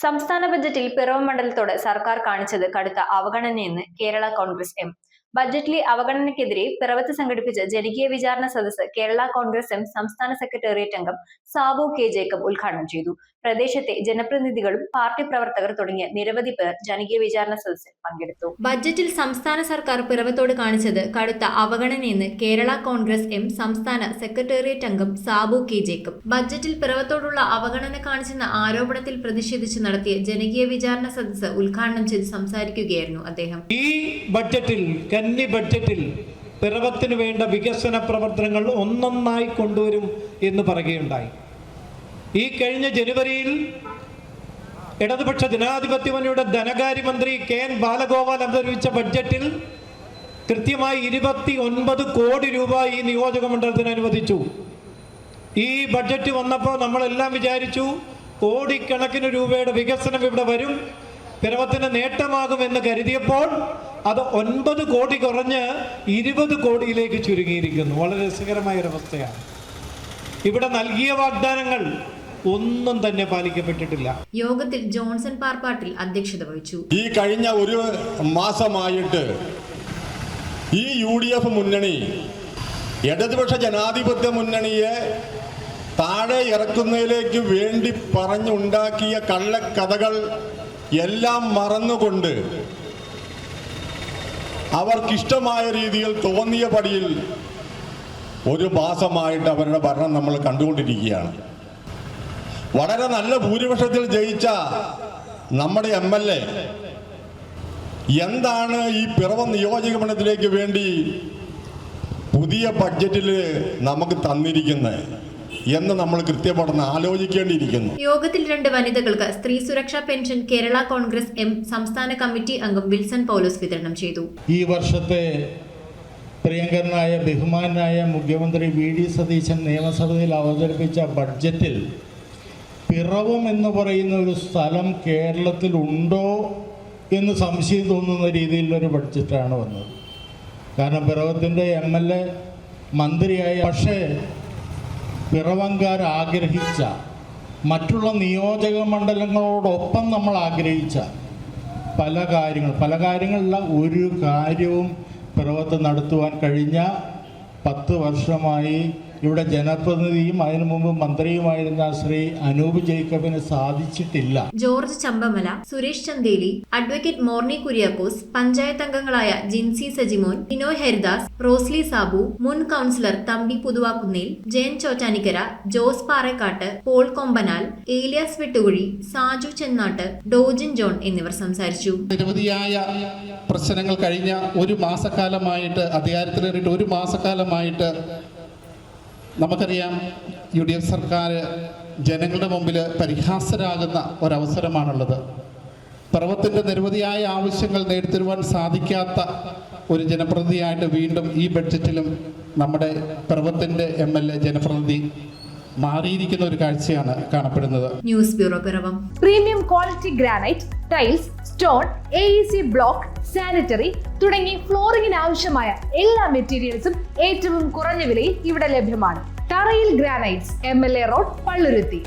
സംസ്ഥാന ബജറ്റിൽ പിറവം മണ്ഡലത്തോട് സർക്കാർ കാണിച്ചത് കടുത്ത അവഗണനയെന്ന് കേരള കോൺഗ്രസ് എം. ബജറ്റിലെ അവഗണനയ്ക്കെതിരെ പിറവത്ത് സംഘടിപ്പിച്ച ജനകീയ വിചാരണ സദസ്സ് കേരള കോൺഗ്രസ് എം സംസ്ഥാന സെക്രട്ടേറിയറ്റ് അംഗം സാബു കെ ജേക്കബ് ഉദ്ഘാടനം ചെയ്തു. പ്രദേശത്തെ ജനപ്രതിനിധികളും പാർട്ടി പ്രവർത്തകർ തുടങ്ങിയ നിരവധി പേർ ജനകീയ വിചാരണ സദസ്സിൽ പങ്കെടുത്തു. ബജറ്റിൽ സംസ്ഥാന സർക്കാർ പിറവത്തോട് കാണിച്ചത് കടുത്ത അവഗണനയെന്ന് കേരള കോൺഗ്രസ് എം സംസ്ഥാന സെക്രട്ടേറിയറ്റ് അംഗം സാബു കെ ജേക്കബ്. ബജറ്റിൽ പിറവത്തോടുള്ള അവഗണന കാണിച്ചെന്ന ആരോപണത്തിൽ പ്രതിഷേധിച്ച് നടത്തിയ ജനകീയ വിചാരണ സദസ്സ് ഉദ്ഘാടനം ചെയ്ത് സംസാരിക്കുകയായിരുന്നു അദ്ദേഹം. ഈ ബജറ്റിൽ ബജറ്റിൽ പിറവത്തിന് വേണ്ട വികസന പ്രവർത്തനങ്ങൾ ഒന്നൊന്നായി കൊണ്ടുവരും എന്ന് പറയുകയുണ്ടായി. ഈ കഴിഞ്ഞ ജനുവരിയിൽ ഇടതുപക്ഷ ജനാധിപത്യ മുന്നണിയുടെ ധനകാര്യമന്ത്രി കെ.എൻ. ബാലഗോപാൽ അവതരിപ്പിച്ച ബഡ്ജറ്റിൽ കൃത്യമായി 29 കോടി രൂപ ഈ നിയോജക മണ്ഡലത്തിന് അനുവദിച്ചു. ഈ ബഡ്ജറ്റ് വന്നപ്പോൾ നമ്മളെല്ലാം വിചാരിച്ചു കോടിക്കണക്കിന് രൂപയുടെ വികസനം ഇവിടെ വരും, പിറവത്തിന് നേട്ടമാകുമെന്ന് കരുതിയപ്പോൾ അത് 9 കോടി കുറഞ്ഞ് 20 കോടിയിലേക്ക് ചുരുങ്ങിയിരിക്കുന്നു. വളരെ രസകരമായ ഒരവസ്ഥയാണ്. ഇവിടെ നൽകിയ വാഗ്ദാനങ്ങൾ ഒന്നും തന്നെ പാലിക്കപ്പെട്ടിട്ടില്ല. യോഗത്തിൽ ജോൺസൺ പാർപ്പാട്ടിൽ അധ്യക്ഷത വഹിച്ചു. ഈ കഴിഞ്ഞ ഒരു മാസമായിട്ട് ഈ UDF മുന്നണി ഇടതുപക്ഷ ജനാധിപത്യ മുന്നണിയെ താഴെ ഇറക്കുന്നതിലേക്ക് വേണ്ടി പറഞ്ഞുണ്ടാക്കിയ കള്ളക്കഥകൾ എല്ലാം മറന്നുകൊണ്ട് അവർക്കിഷ്ടമായ രീതിയിൽ തോന്നിയ പടിയിൽ ഒരു മാസമായിട്ട് അവരുടെ ഭരണം നമ്മൾ കണ്ടുകൊണ്ടിരിക്കുകയാണ്. വളരെ നല്ല ഭൂരിപക്ഷത്തിൽ ജയിച്ച നമ്മുടെ MLA എന്താണ് ഈ പിറവം നിയോജക മണ്ഡലത്തിലേക്ക് വേണ്ടി പുതിയ ബഡ്ജറ്റിൽ നമുക്ക് തന്നിരിക്കുന്നത് എന്ന് നമ്മൾ കൃത്യമാണെന്ന് ആലോചിക്കേണ്ടിയിരിക്കുന്നു. യോഗത്തിൽ 2 വനിതകൾക്ക് സ്ത്രീ സുരക്ഷാ പെൻഷൻ കേരള കോൺഗ്രസ് എം സംസ്ഥാന കമ്മിറ്റി അംഗം വിൽസൺ പൗലോസ് വിതരണം ചെയ്തു. ഈ വർഷത്തെ പ്രിയങ്കരനായ ബഹുമാനായ മുഖ്യമന്ത്രി VD സതീശൻ നിയമസഭയിൽ അവതരിപ്പിച്ച ബഡ്ജറ്റിൽ പിറവം എന്ന് പറയുന്ന ഒരു സ്ഥലം കേരളത്തിലുണ്ടോ എന്ന് സംശയം തോന്നുന്ന രീതിയിലുള്ളൊരു ബഡ്ജറ്റാണ് വന്നത്. കാരണം പിറവത്തിൻ്റെ MLA മന്ത്രിയായ, പക്ഷേ പിറവംകാർ ആഗ്രഹിച്ച മറ്റുള്ള നിയോജക മണ്ഡലങ്ങളോടൊപ്പം നമ്മൾ ആഗ്രഹിച്ച പല കാര്യങ്ങളിലുള്ള ഒരു കാര്യവും പിറവത്ത് നടത്തുവാൻ കഴിഞ്ഞ 10 വർഷമായി ഇവിടെ ജനപ്രതിനിധിയും അതിനു മുമ്പ് മന്ത്രിയുമായിരുന്ന ശ്രീ അനൂപ് ജേക്കബിന് സാധിച്ചിട്ടില്ല. ജോർജ് ചമ്പമല, സുരേഷ് ചന്തേലി, അഡ്വക്കേറ്റ് മോർണി കുര്യാക്കോസ്, പഞ്ചായത്ത് അംഗങ്ങളായ ജിൻസി സജിമോൻ, ടിനോയ് ഹരിദാസ്, റോസ്ലി സാബു, മുൻ councillor Thampi Puthuvakkunnel, Jayan Chottanikkara, Jose Parekkatt, Paul Kombanal, Elias Vettukuzhi, Saju Chennatt, Dojin John എന്നിവർ സംസാരിച്ചു. നിരവധിയായ പ്രശ്നങ്ങൾ കഴിഞ്ഞ ഒരു മാസക്കാലമായിട്ട് അധികാരത്തിലേറിയിട്ട് ഒരു മാസക്കാലമായിട്ട് നമുക്കറിയാം. UDF സർക്കാർ ജനങ്ങളുടെ മുമ്പിൽ പരിഹാസരാകുന്ന ഒരവസരമാണുള്ളത്. പിറവത്തിൻ്റെ നിരവധിയായ ആവശ്യങ്ങൾ നേടിത്തരുവാൻ സാധിക്കാത്ത ഒരു ജനപ്രതിനിധിയായിട്ട് വീണ്ടും ഈ ബഡ്ജറ്റിലും നമ്മുടെ പിറവത്തിൻ്റെ MLA ജനപ്രതിനിധി മാറിയിരിക്കുന്ന ഒരു കാഴ്ചയാണ് കാണപ്പെടുന്നത്. News bureau Piravom. Premium quality granite, tiles, stone, AEC block, sanitary തുടങ്ങി ഫ്ലോറിംഗിന് ആവശ്യമായ എല്ലാ മെറ്റീരിയൽസും ഏറ്റവും കുറഞ്ഞ വിലയിൽ ഇവിടെ ലഭ്യമാണ്. തറയിൽ ഗ്രാനൈറ്റ്സ്, MLA റോഡ്, പള്ളുരുത്തി.